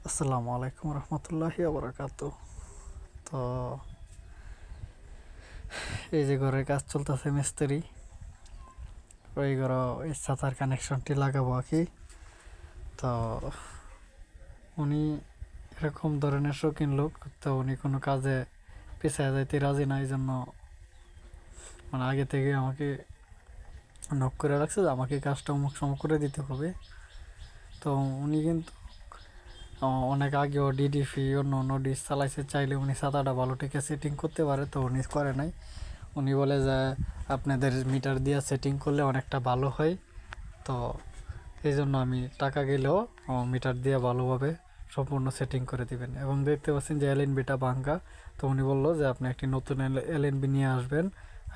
আসসালামু আলাইকুম রহমতুল্লাহি বারাকাতু। তো এই যে ঘরের কাজ চলতেছে, মিস্ত্রি ওই ঘরে এই ছাতার কানেকশনটি লাগাবো আর কি। তো উনি এরকম ধরনের শৌখিন লোক, তো উনি কোনো কাজে পিছিয়ে যাইতে রাজি না, এই জন্য মানে আগে থেকে আমাকে নক করে রাখছে যে আমাকে কাজটা অমুক সময় করে দিতে হবে। তো উনি কিন্তু অনেক আগেও ডিডিপি অন্য অন্য ডিস চালাইছে, চাইলে উনি ছাতাটা ভালো থেকে সেটিং করতে পারে, তো উনি করে নাই। উনি বলে যে আপনাদের মিটার দিয়ে সেটিং করলে অনেকটা ভালো হয়, তো এই জন্য আমি টাকা গেলেও মিটার দিয়ে ভালোভাবে সম্পূর্ণ সেটিং করে দিবেন। এবং দেখতে পাচ্ছেন যে এলএনবিটা ভাঙ্গা, তো উনি বললো যে আপনি একটি নতুন এলএনবি নিয়ে আসবেন,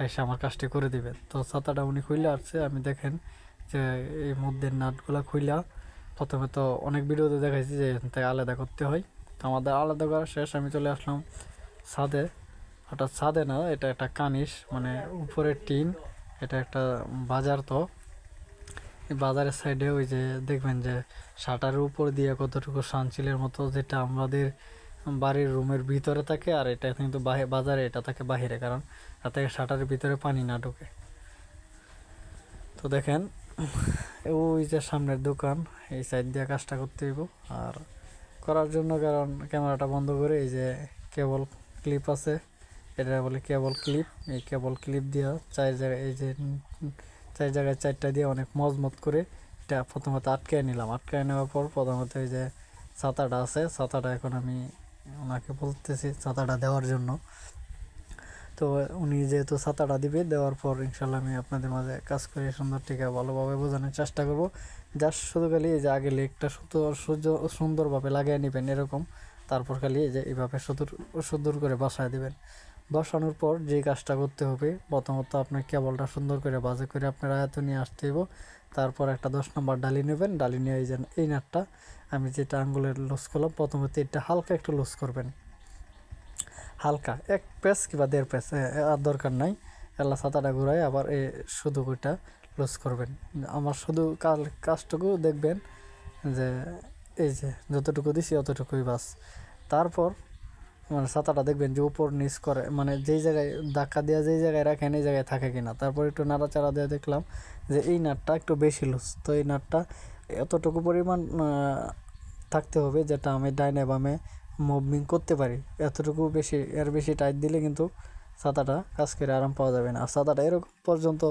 এসে আমার কাজটি করে দিবেন। তো ছাতাটা উনি খুইলে আসছে, আমি দেখেন যে এই মধ্যে নাটগুলা খুইলা, প্রথমে তো অনেক ভিডিওতে দেখাইছি যে এখান থেকে আলাদা করতে হয়। তো আমাদের আলাদা করা শেষ, আমি চলে আসলাম ছাদে। হঠাৎ ছাদে না, এটা একটা কানিস, মানে উপরে টিন, এটা একটা বাজার। তো এই বাজারের সাইডে ওই যে দেখবেন যে শাটারের উপর দিয়ে কতটুকু সানচিলের মতো, যেটা আমাদের বাড়ির রুমের ভিতরে থাকে, আর এটা কিন্তু বাজারে এটা থাকে বাহিরে, কারণ তাতে শাটারের ভিতরে পানি না ঢোকে। তো দেখেন ওই যে সামনের দোকান, এই সাইড দিয়ে কাজটা করতে হইব। আর করার জন্য, কারণ ক্যামেরাটা বন্ধ করে এই যে কেবল ক্লিপ আছে, এটা বলে কেবল ক্লিপ, এই কেবল ক্লিপ দিয়ে চার জায়গায়, এই যে চার জায়গায় চারটা দিয়ে অনেক মজমত করে এটা প্রথমত আটকায় নিলাম। আটকায় নেওয়ার পর প্রথমত এই যে ছাতাটা আছে, ছাতাটা এখন আমি ওনাকে বলতেছি ছাতাটা দেওয়ার জন্য। তো উনি যেহেতু ছাতাটা দিবে, দেওয়ার পর ইনশাল্লাহ আমি আপনাদের মাঝে কাজ করে সুন্দর থেকে ভালোভাবে বোঝানোর চেষ্টা করব। জাস্ট শুধু খালি এই যে আগে লেগটা সুন্দরভাবে লাগিয়ে নেবেন এরকম, তারপর খালি এই যে এইভাবে সুন্দর করে বসায় দিবেন। বসানোর পর যে কাজটা করতে হবে, প্রথমত আপনার কেবলটা সুন্দর করে বাজে করে আপনার আয়ত্তে নিয়ে আসতে হইব। তারপর একটা 10 নম্বর ডালি নেবেন, ডালি নিয়ে এই যে এই নাটটা আমি যেটা আঙ্গুলের লুজ করলাম, প্রথমত এটা হালকা একটু লুজ করবেন, হালকা 1 পেস কিংবা 1.5 পেস, আর দরকার নাই। এলা ছাতাটা ঘুরাই আবার শুধু ওইটা লুজ করবেন। আমার শুধু কাজটুকু দেখবেন যে এই যে যতটুকু দিছি অতটুকুই বাস। তারপর মানে ছাতাটা দেখবেন যে উপর নিচ করে, মানে যেই জায়গায় ধাক্কা দেওয়া যেই জায়গায় রাখেন এই জায়গায় থাকে কিনা। তারপর একটু নাড়াচাড়া দিয়ে দেখলাম যে এই নাটটা একটু বেশি লুজ, তো এই নাটটা এতটুকু পরিমাণ থাকতে হবে যেটা আমি ডাইনে বামে মুভমিং করতে পারি। এতটুকু বেশি, এর বেশি টাইট দিলে কিন্তু ছাতাটা কাজ করে আরাম পাওয়া যাবে না। আর ছাতাটা এরকম পর্যন্ত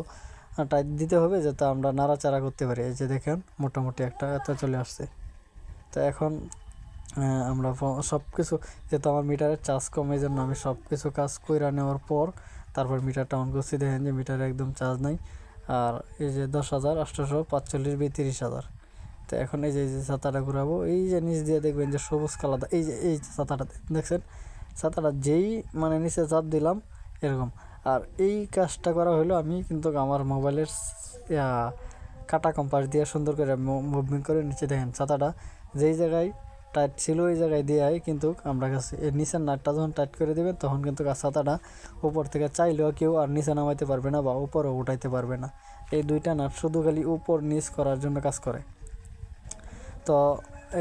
টাইট দিতে হবে যাতে আমরা নাড়াচাড়া করতে পারি। এই যে দেখেন মোটামুটি একটা এত চলে আসছে। তো এখন আমরা সব কিছু, যেহেতু আমার মিটারের চার্জ কম, এই জন্য আমি সব কিছু কাজ কইরা নেওয়ার পর তারপর মিটারটা অন করছি। দেখেন যে মিটারে একদম চার্জ নাই। আর এই যে 10,845 বা 30,000। তো এখন এই যে ছাতাটা ঘুরাবো, এই যে নিচ দিয়ে দেখবেন যে সবুজ কালার, এই যে ছাতাটা দেখছেন, ছাতাটা যেই মানে নিচে চাপ দিলাম এরকম। আর এই কাজটা করা হলো আমি কিন্তু আমার মোবাইলের কাটা কম্পাস দিয়ে সুন্দর করে মুভমেন্ট করে নিচে দেখেন ছাতাটা যেই জায়গায় টাইট ছিল ওই জায়গায় দিয়ে কিন্তু আমরা কাছে এর নিচের নাটটা যখন টাইট করে দেবেন তখন কিন্তু ছাতাটা উপর থেকে চাইলেও কেউ আর নিচে নামাইতে পারবে না বা উপরেও উঠাইতে পারবে না। এই দুইটা নাট শুধু খালি উপর নিচ করার জন্য কাজ করে। তো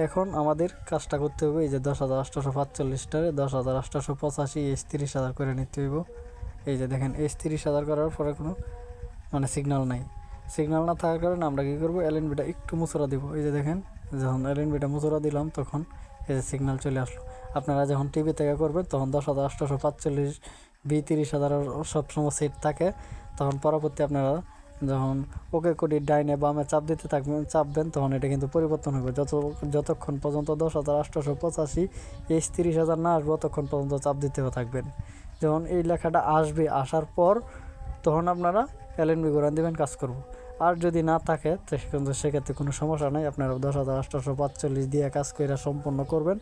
এখন আমাদের কাজটা করতে হবে এই যে 10,845টারে 10,885 30,000 করে নিতে হইব। এই যে দেখেন 30,000 করার পরে কোনো মানে সিগন্যাল নাই। সিগন্যাল না থাকার কারণে আমরা কী করবো, এলএনবিটা একটু মুচড়া দিব। এই যে দেখেন যখন এলএনবিটা মুচড়া দিলাম তখন এই যে সিগন্যাল চলে আসলো। আপনারা যখন টিভি থেকে করবেন তখন 10,845 30,000 সবসময় সেট থাকে, তখন পরবর্তী আপনারা যখন ওকে কোটি ডাইনে বামে চাপ দিতে থাকবেন, চাপবেন, তখন এটা কিন্তু পরিবর্তন হবে। যতক্ষণ পর্যন্ত 10,885 30,000 না আসবে ততক্ষণ পর্যন্ত চাপ দিতে থাকবেন। যখন এই লেখাটা আসবে, আসার পর তখন আপনারা এলএনবি ঘোরান দেবেন, কাজ করব। আর যদি না থাকে কিন্তু সেক্ষেত্রে কোনো সমস্যা নেই, আপনারা 10,845 দিয়ে কাজ করে সম্পন্ন করবেন।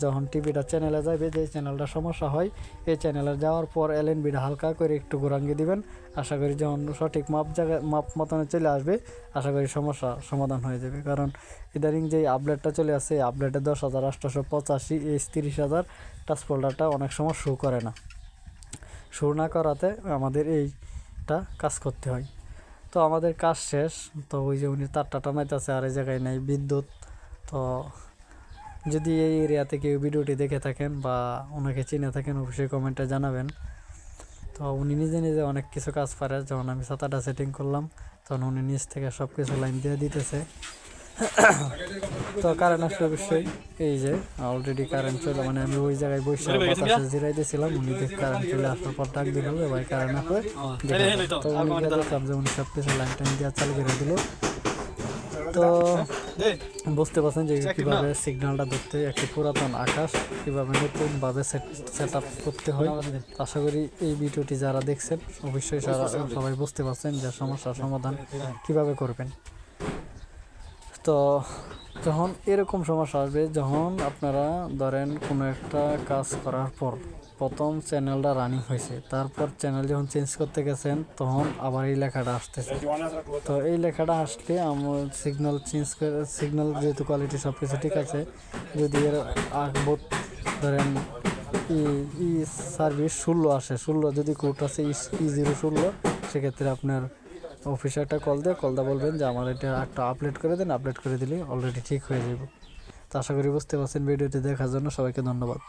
যখন টিভিটা চ্যানেলে যাবে, যে চ্যানেলটা সমস্যা হয় এই চ্যানেলে যাওয়ার পর এলএনবিটা হালকা করে একটু ঘোরাঙ্গি দিবেন। আশা করি যখন সঠিক মাপ মতনে চলে আসবে, আশা করি সমস্যা সমাধান হয়ে যাবে। কারণ ইদানিং যে আপডেটটা চলে আসছে, এই আপডেটে 10,885 30,000 টাচ ফোল্ডারটা অনেক সময় শো করে না। শো না করাতে আমাদের এইটা কাজ করতে হয়। তো আমাদের কাজ শেষ। তো ওই যে উনি তারটা টানাইতেছে আর এই জায়গায় নেই বিদ্যুৎ। তো যদি এই এরিয়াতে কেউ ভিডিওটি দেখে থাকেন বা ওনাকে চিনে থাকেন অবশ্যই কমেন্টে জানাবেন। তো উনি নিজে নিজে অনেক কিছু কাজ পারে। যখন আমি ছাতাটা সেটিং করলাম তখন উনি নিচ থেকে সব কিছু লাইন দিয়ে দিতেছে। তো কারেন্ট আসলে অবশ্যই এই যে অলরেডি কারেন্ট চলে, মানে আমি ওই জায়গায় বসে বাতাসে জিরাইতেছিলাম, উনি দেখ কারেন্ট চলে আসার পর ডাক দিল ভাই কারেন্ট আসবে। তো উনি দেখলাম যে উনি সব কিছু লাইন টাইন দিয়ে চালু করে দিল। তো বুঝতে পারছেন যে কীভাবে সিগন্যালটা ধরতে একটি পুরাতন আকাশ কীভাবে নতুনভাবে সেট আপ করতে হয়। আশা করি এই ভিডিওটি যারা দেখছেন অবশ্যই সবাই বুঝতে পারছেন যে সমস্যার সমাধান কিভাবে করবেন। তো যখন এরকম সমস্যা আসবে, যখন আপনারা ধরেন কোনো একটা কাজ করার পর প্রথম চ্যানেলটা রানিং হয়েছে, তারপর চ্যানেল যখন চেঞ্জ করতে গেছেন তখন আবার এই লেখাটা আসতেছে। তো এই লেখাটা আসলে আমার সিগন্যাল চেঞ্জ করে, সিগন্যাল যেহেতু কোয়ালিটি সব কিছু ঠিক আছে, যদি এর আগবোধ ধরেন ই সার্ভিস 16 আসে, 16 যদি কোড আছে E016, সেক্ষেত্রে আপনার অফিসে একটা কল দিয়ে বলবেন যে আমার এটা একটা আপডেট করে দেন, আপডেট করে দিলে অলরেডি ঠিক হয়ে যাবে। তো আশা করি বুঝতে পারছেন। ভিডিওটি দেখার জন্য সবাইকে ধন্যবাদ।